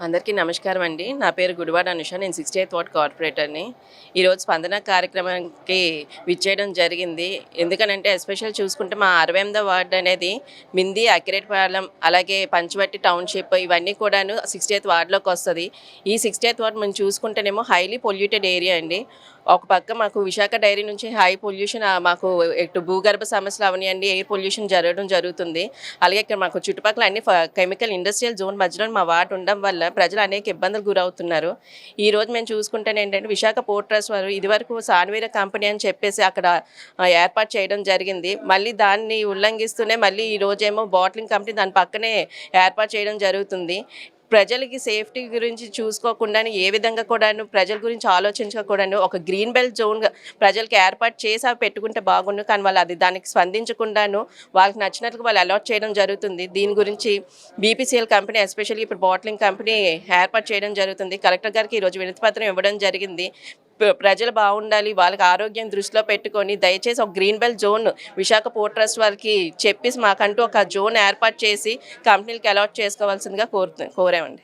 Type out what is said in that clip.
అందరికీ నమస్కారం అండి. నా పేరు గుడివాడ అనుష. నేను 68th వార్డ్ కార్పొరేటర్‌ని. ఈరోజు స్పందన కార్యక్రమానికి విచ్చేయడం జరిగింది. ఎందుకనంటే ఎస్పెషల్ చూసుకుంటే మా 68వ వార్డ్ అనేది మింది, అకిరేట్పాలెం, అలాగే పంచవటి టౌన్‌షిప్ ఇవన్నీ కూడాను 68th వార్డ్‌లోకి వస్తది. ఈ 68th వార్డ్ మనం చూసుకుంటేనేమో హైలీ పొల్యూటెడ్ ఏరియా అండి. ఒక పక్క మాకు విశాఖ డైరీ నుంచి హై పొల్యూషన్ మాకు ఇటు భూగర్భ సమస్యలు అవనియండి, ఎయిర్ పొల్యూషన్ జరుగుతుంది. అలాగే ఇక్కడ మాకు చుట్టుపక్కల అన్ని కెమికల్ ఇండస్ట్రియల్ జోన్ మధ్యలో మా వార్డ్ ఉండడం వల్ల ప్రజలు అనేక ఇబ్బందులు గురవుతున్నారు. ఈరోజు మేము చూసుకుంటేనే ఏంటంటే విశాఖ పోర్ట్ ట్రస్ట్ వారు ఇదివరకు సాన్వీర కంపెనీ అని చెప్పేసి అక్కడ ఏర్పాటు చేయడం జరిగింది. మళ్ళీ దాన్ని ఉల్లంఘిస్తూనే మళ్ళీ ఈరోజేమో బాటిలింగ్ కంపెనీ దాని పక్కనే ఏర్పాటు చేయడం జరుగుతుంది. ప్రజలకి సేఫ్టీ గురించి చూసుకోకుండా ఏ విధంగా కూడాను ప్రజల గురించి ఆలోచించకూడదు ఒక గ్రీన్ బెల్ట్ జోన్గా ప్రజలకి ఏర్పాటు చేసి అవి పెట్టుకుంటే బాగుండు. కానీ వాళ్ళు దానికి స్పందించకుండాను వాళ్ళకి నచ్చినట్లుగా వాళ్ళు అలాట్ చేయడం జరుగుతుంది. దీని గురించి బీపీసీఎల్ కంపెనీ ఎస్పెషల్లీ ఇప్పుడు బాటిలింగ్ కంపెనీ ఏర్పాటు చేయడం జరుగుతుంది. కలెక్టర్ గారికి ఈరోజు వినతిపత్రం ఇవ్వడం జరిగింది. ప్రజలు బాగుండాలి, వాళ్ళకి ఆరోగ్యం దృష్టిలో పెట్టుకొని దయచేసి ఒక green belt zone Visakha port trust వారికి చెప్పేసి మాకంటూ ఒక జోన్ ఏర్పాటు చేసి కంపెనీలకు అలాట్ చేసుకోవాల్సిందిగా కోరామండి.